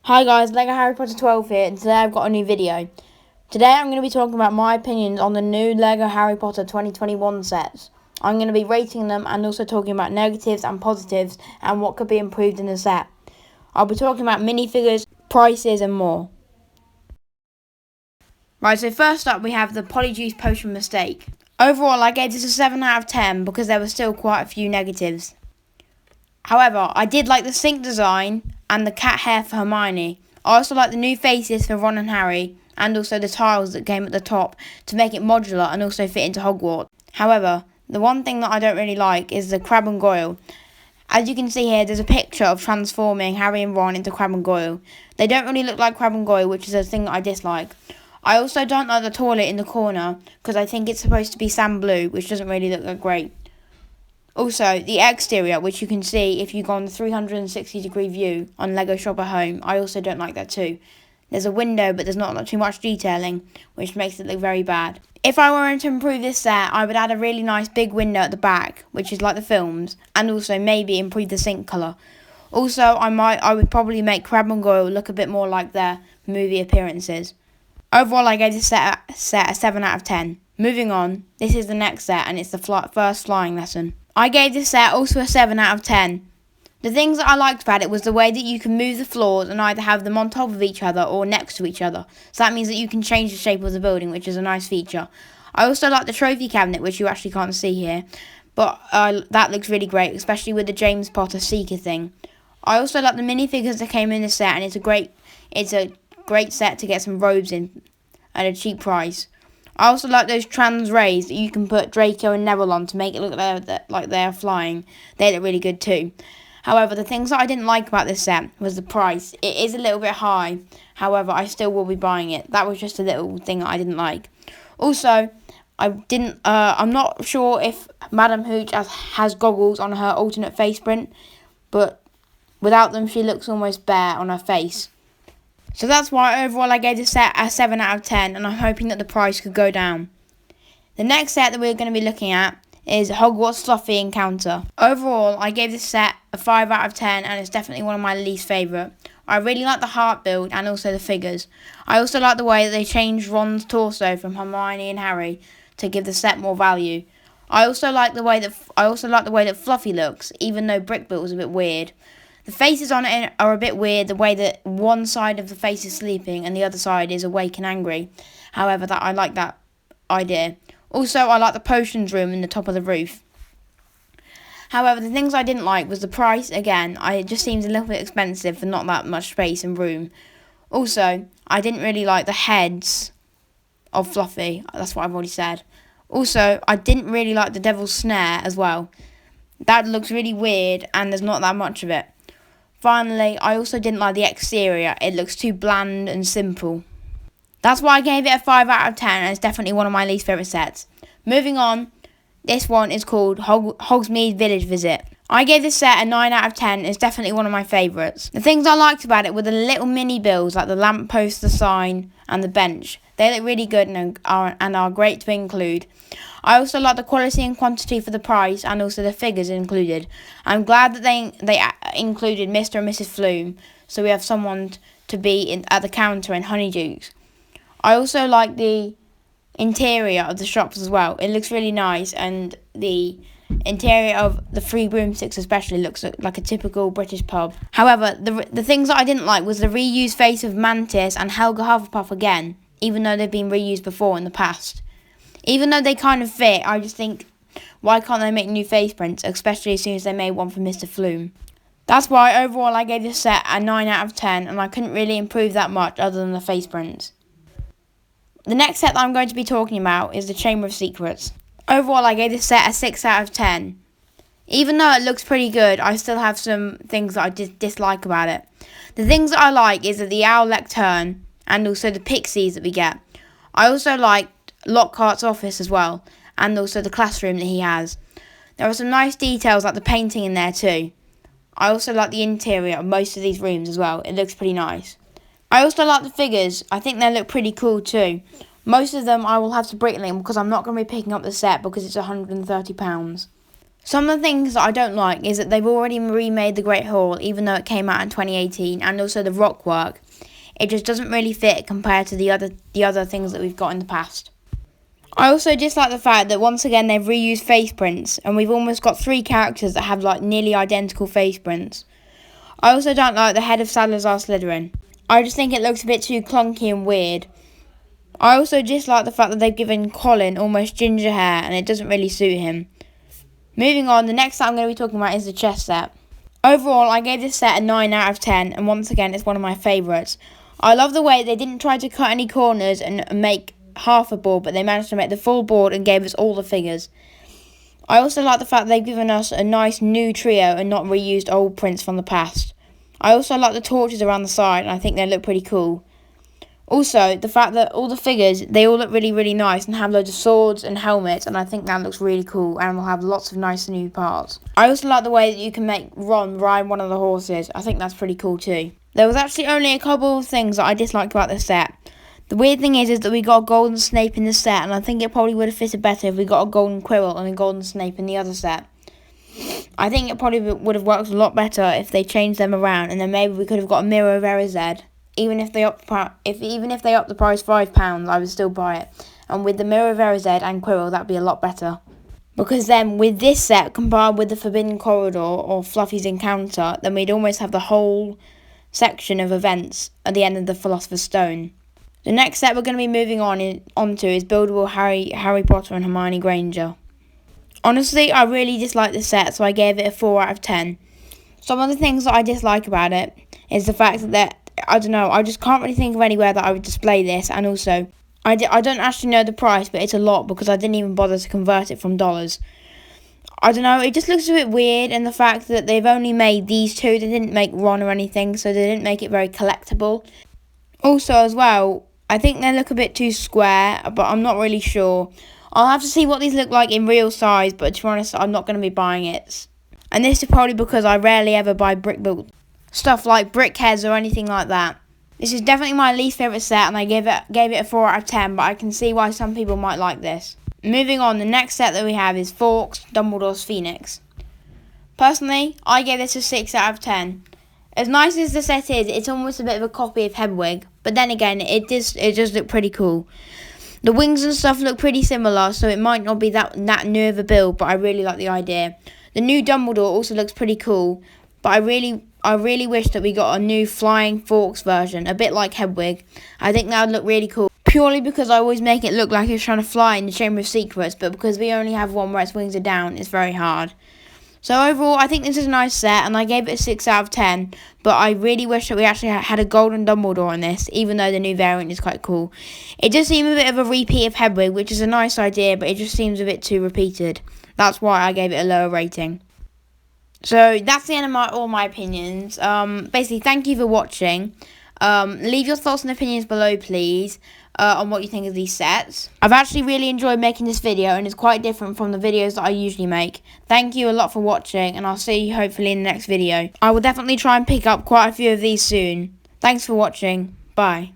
Hi guys, Legoharrypotter12 here, and today I've got a new video. Today I'm going to be talking about my opinions on the new Lego Harry Potter 2021 sets. I'm going to be rating them and also talking about negatives and positives and what could be improved in the set. I'll be talking about minifigures, prices and more. Right, so first up we have the Polyjuice Potion Mistake. Overall I gave this a 7 out of 10 because there were still quite a few negatives. However, I did like the sink design and the cat hair for Hermione. I also like the new faces for Ron and Harry, and also the tiles that came at the top to make it modular and also fit into Hogwarts. However, the one thing that I don't really like is the Crab and Goyle. As you can see here, there's a picture of transforming Harry and Ron into Crab and Goyle. They don't really look like Crab and Goyle, which is a thing that I dislike. I also don't like the toilet in the corner, because I think it's supposed to be sand blue, which doesn't really look that great. Also, the exterior, which you can see if you go on the 360-degree view on Lego Shop at Home, I also don't like that too. There's a window, but there's not too much detailing, which makes it look very bad. If I were to improve this set, I would add a really nice big window at the back, which is like the films, and also maybe improve the sink colour. Also, I would probably make Crab and Goyle look a bit more like their movie appearances. Overall, I gave this set a 7 out of 10. Moving on, this is the next set, and it's the first flying lesson. I gave this set also a 7 out of 10. The things that I liked about it was the way that you can move the floors and either have them on top of each other or next to each other. So that means that you can change the shape of the building, which is a nice feature. I also like the trophy cabinet, which you actually can't see here. But that looks really great, especially with the James Potter Seeker thing. I also like the minifigures that came in the set, and it's a great set to get some robes in at a cheap price. I also like those trans rays that you can put Draco and Neville on to make it look like they're flying. They look really good too. However, the things that I didn't like about this set was the price. It is a little bit high. However, I still will be buying it. That was just a little thing that I didn't like. Also, I'm not sure if Madame Hooch has goggles on her alternate face print, but without them she looks almost bare on her face. So that's why overall I gave this set a 7 out of 10, and I'm hoping that the price could go down. The next set that we're going to be looking at is Hogwarts Fluffy Encounter. Overall, I gave this set a 5 out of 10, and it's definitely one of my least favourite. I really like the heart build and also the figures. I also like the way that they changed Ron's torso from Hermione and Harry to give the set more value. I also like the way that Fluffy looks, even though Brick Built was a bit weird. The faces on it are a bit weird, the way that one side of the face is sleeping and the other side is awake and angry. However, I like that idea. Also, I like the potions room in the top of the roof. However, the things I didn't like was the price. Again, it just seems a little bit expensive for not that much space and room. Also, I didn't really like the heads of Fluffy. That's what I've already said. Also, I didn't really like the Devil's Snare as well. That looks really weird and there's not that much of it. Finally, I also didn't like the exterior. It looks too bland and simple. That's why I gave it a 5 out of 10, and it's definitely one of my least favourite sets. Moving on, this one is called Hogsmeade Village Visit. I gave this set a 9 out of 10, and it's definitely one of my favourites. The things I liked about it were the little mini builds, like the lamppost, the sign, and the bench. They look really good and are great to include. I also like the quality and quantity for the price, and also the figures included. I'm glad that they included Mr. and Mrs. Flume, so we have someone to be at the counter in Honeydukes. I also like the interior of the shops as well. It looks really nice, and the interior of the Three Broomsticks especially looks like a typical British pub. However, the things that I didn't like was the reused face of Mantis and Helga Hufflepuff again, even though they've been reused before in the past. Even though they kind of fit, I just think, why can't they make new face prints, especially as soon as they made one for Mr. Flume? That's why overall I gave this set a 9 out of 10, and I couldn't really improve that much other than the face prints. The next set that I'm going to be talking about is the Chamber of Secrets. Overall, I gave this set a 6 out of 10. Even though it looks pretty good, I still have some things that I dislike about it. The things that I like is that the owl lectern and also the pixies that we get. I also like Lockhart's office as well, and also the classroom that he has. There are some nice details like the painting in there too. I also like the interior of most of these rooms as well. It looks pretty nice. I also like the figures. I think they look pretty cool too. Most of them I will have to bricklink because I'm not going to be picking up the set because it's £130. Some of the things that I don't like is that they've already remade the Great Hall, even though it came out in 2018, and also the rock work. It just doesn't really fit compared to the other things that we've got in the past. I also dislike the fact that once again they've reused face prints, and we've almost got 3 characters that have like nearly identical face prints. I also don't like the head of Salazar Slytherin. I just think it looks a bit too clunky and weird. I also dislike the fact that they've given Colin almost ginger hair, and it doesn't really suit him. Moving on, the next set I'm going to be talking about is the chess set. Overall, I gave this set a 9 out of 10, and once again, it's one of my favourites. I love the way they didn't try to cut any corners and make half a board, but they managed to make the full board and gave us all the figures. I also like the fact they've given us a nice new trio and not reused old prints from the past. I also like the torches around the side, and I think they look pretty cool. Also, the fact that all the figures, they all look really, really nice and have loads of swords and helmets, and I think that looks really cool and will have lots of nice new parts. I also like the way that you can make Ron ride one of the horses. I think that's pretty cool too. There was actually only a couple of things that I disliked about this set. The weird thing is that we got a golden Snape in this set, and I think it probably would have fitted better if we got a golden Quirrell and a golden Snape in the other set. I think it probably would have worked a lot better if they changed them around, and then maybe we could have got a Mirror of Erised. Even if they up the price £5, I would still buy it. And with the Mirror of Erised and Quirrell, that'd be a lot better. Because then, with this set, combined with the Forbidden Corridor or Fluffy's Encounter, then we'd almost have the whole section of events at the end of the Philosopher's Stone. The next set we're going to be moving on to is Buildable Harry Potter and Hermione Granger. Honestly, I really dislike this set, so I gave it a 4 out of 10. Some of the things that I dislike about it is the fact that I don't know, I just can't really think of anywhere that I would display this, and also, I don't actually know the price, but it's a lot because I didn't even bother to convert it from dollars. I don't know, it just looks a bit weird, and the fact that they've only made these 2, they didn't make Ron or anything, so they didn't make it very collectible. Also, as well, I think they look a bit too square, but I'm not really sure. I'll have to see what these look like in real size, but to be honest, I'm not going to be buying it. And this is probably because I rarely ever buy brick-built stuff like brickheads or anything like that. This is definitely my least favourite set, and I gave it a 4 out of 10, but I can see why some people might like this. Moving on, the next set that we have is Fawkes, Dumbledore's Phoenix. Personally, I gave this a 6 out of 10. As nice as the set is, it's almost a bit of a copy of Hedwig, but then again, it does look pretty cool. The wings and stuff look pretty similar, so it might not be that new of a build, but I really like the idea. The new Dumbledore also looks pretty cool, but I really wish that we got a new flying Fawkes version, a bit like Hedwig. I think that would look really cool, purely because I always make it look like it's trying to fly in the Chamber of Secrets, but because we only have one where its wings are down, it's very hard. So overall, I think this is a nice set, and I gave it a 6 out of 10, but I really wish that we actually had a golden Dumbledore on this, even though the new variant is quite cool. It does seem a bit of a repeat of Hedwig, which is a nice idea, but it just seems a bit too repeated. That's why I gave it a lower rating. So that's the end of all my opinions. Basically, thank you for watching. Leave your thoughts and opinions below, please, on what you think of these sets. I've actually really enjoyed making this video, and it's quite different from the videos that I usually make. Thank you a lot for watching, and I'll see you hopefully in the next video. I will definitely try and pick up quite a few of these soon. Thanks for watching. Bye.